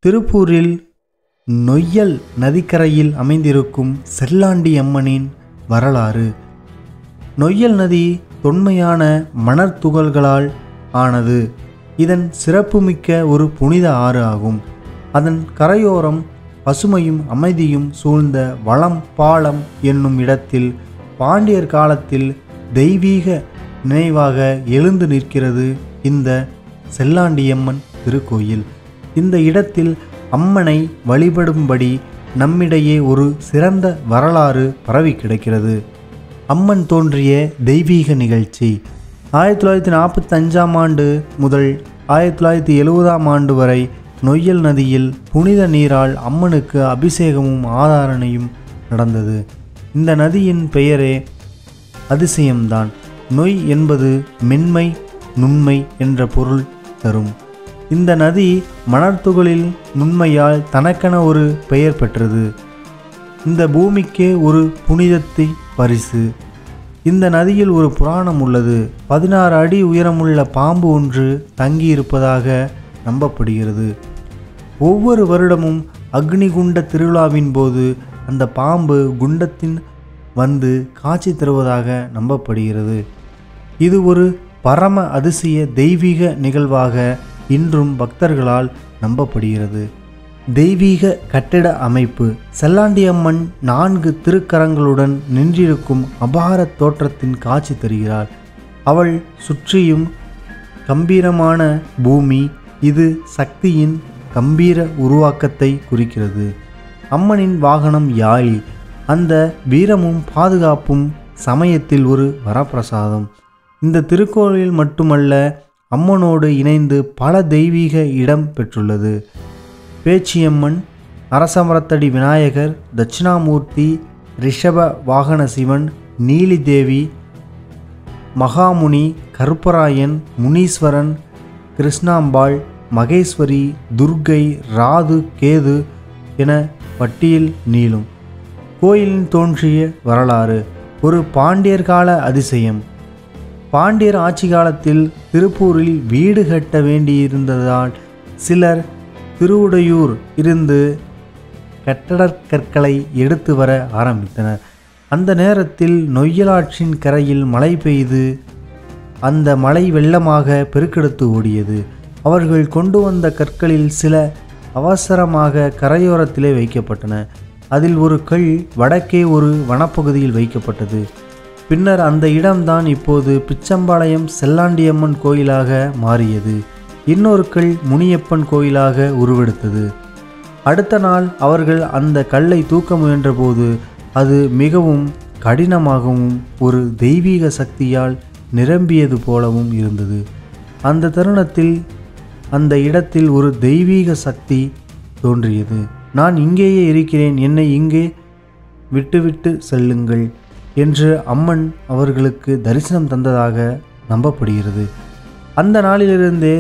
திருப்பூரில் நொய்யல் நதிக்கரையில் அமைந்திருக்கும் செல்லாண்டி அம்மனின் வரலாறு. நொய்யல் நதி தொன்மையான மணற்துகள்களால் ஆனது. இதன் சிறப்புமிக்க ஒரு புனித ஆறு ஆகும். அதன் கரையோரம் பசுமையும் அமைதியும் சூழ்ந்த வளம்பாலம் என்னும் இடத்தில் பாண்டியர் காலத்தில் தெய்வீக நினைவாக எழுந்து நிற்கிறது இந்த செல்லாண்டியம்மன் திருக்கோயில். இந்த இடத்தில் அம்மனை வழிபடும்படி நம்மிடையே ஒரு சிறந்த வரலாறு பரவி கிடக்கிறது. அம்மன் தோன்றிய தெய்வீக நிகழ்ச்சி 1945ஆம் ஆண்டு முதல் 1970ஆம் ஆண்டு வரை நொய்யல் நதியில் புனித நீரால் அம்மனுக்கு அபிஷேகமும் ஆராதனையும் நடந்தது. இந்த நதியின் பெயரே அதிசயம்தான். நொய் என்பது மென்மை, நுண்மை என்ற பொருள் தரும். இந்த நதி மணற்துகளில் நுண்மையால் தனக்கென ஒரு பெயர் பெற்றது. இந்த பூமிக்கே ஒரு புனிதத்தை பரிசு. இந்த நதியில் ஒரு புராணம் உள்ளது. 16 அடி உயரமுள்ள பாம்பு ஒன்று தங்கியிருப்பதாக நம்பப்படுகிறது. ஒவ்வொரு வருடமும் அக்னிகுண்ட திருவிழாவின் போது அந்த பாம்பு குண்டத்தின் வந்து காட்சி தருவதாக நம்பப்படுகிறது. இது ஒரு பரம அதிசய தெய்வீக நிகழ்வாக இன்றும் பக்தர்களால் நம்பப்படுகிறது. தெய்வீக கட்டிட அமைப்பு. செல்லாண்டியம்மன் 4 திருக்கரங்களுடன் நின்றிருக்கும் அபார தோற்றத்தின் காட்சி தருகிறாள். அவள் சுற்றியும் கம்பீரமான பூமி. இது சக்தியின் கம்பீர உருவாக்கத்தை குறிக்கிறது. அம்மனின் வாகனம் யாழி. அந்த வீரமும் பாதுகாப்பும் சமயத்தில் ஒரு வரப்பிரசாதம். இந்த திருக்கோயில் மட்டுமல்ல, அம்மனோடு இணைந்து பல தெய்வீக இடம் பெற்றுள்ளது. பேச்சியம்மன், அரசமரத்தடி விநாயகர், தட்சிணாமூர்த்தி, ரிஷப வாகன சிவன், நீலி தேவி, மகாமுனி, கருப்பராயன், முனீஸ்வரன், கிருஷ்ணாம்பாள், மகேஸ்வரி, துர்க்கை, ராது, கேது என பட்டியல் நீளும். கோயிலின் தோன்றிய வரலாறு. ஒரு பாண்டியர் கால அதிசயம். பாண்டியர் ஆட்சி காலத்தில் திருப்பூரில் வீடு கட்ட வேண்டியிருந்ததால் சிலர் திருவுடையூர் இருந்து கட்டடக்கற்களை எடுத்து வர ஆரம்பித்தனர். அந்த நேரத்தில் நொய்யலாற்றின் கரையில் மழை பெய்து அந்த மழை வெள்ளமாக பெருக்கெடுத்து ஓடியது. அவர்கள் கொண்டு வந்த கற்களில் சில அவசரமாக கரையோரத்திலே வைக்கப்பட்டன. அதில் ஒரு கல் வடக்கே ஒரு வனப்பகுதியில் வைக்கப்பட்டது. பின்னர் அந்த இடம்தான் இப்போது பிச்சம்பாளையம் செல்லாண்டியம்மன் கோயிலாக மாறியது. இன்னொரு கல் முனியப்பன் கோயிலாக உருவெடுத்தது. அடுத்த நாள் அவர்கள் அந்த கல்லை தூக்க முயன்றபோது அது மிகவும் கடினமாகவும் ஒரு தெய்வீக சக்தியால் நிரம்பியது போலவும் இருந்தது. அந்த தருணத்தில் அந்த இடத்தில் ஒரு தெய்வீக சக்தி தோன்றியது. நான் இங்கேயே இருக்கிறேன், என்னை இங்கே விட்டுவிட்டு செல்லுங்கள் என்று அம்மன் அவர்களுக்கு தரிசனம் தந்ததாக நம்பப்படுகிறது. அந்த நாளிலிருந்தே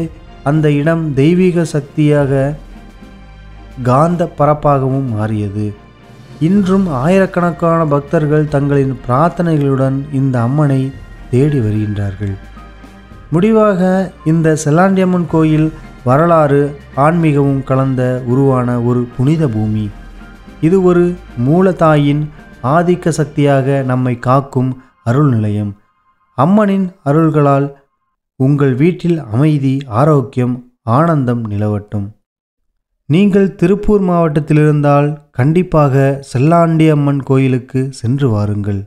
அந்த இடம் தெய்வீக சக்தியாக காந்த பரப்பாகவும் மாறியது. இன்றும் ஆயிரக்கணக்கான பக்தர்கள் தங்களின் பிரார்த்தனைகளுடன் இந்த அம்மனை தேடி வருகின்றார்கள். முடிவாக இந்த செல்லாண்டியம்மன் கோயில் வரலாறு ஆன்மீகமும் கலந்த உருவான ஒரு புனித பூமி. இது ஒரு மூலதாயின் ஆதிக்க சக்தியாக நம்மை காக்கும் அருள் நிலையம். அம்மனின் அருள்களால் உங்கள் வீட்டில் அமைதி, ஆரோக்கியம், ஆனந்தம் நிலவட்டும். நீங்கள் திருப்பூர் மாவட்டத்தில் இருந்தால் கண்டிப்பாக செல்லாண்டியம்மன் கோயிலுக்கு சென்று வாருங்கள்.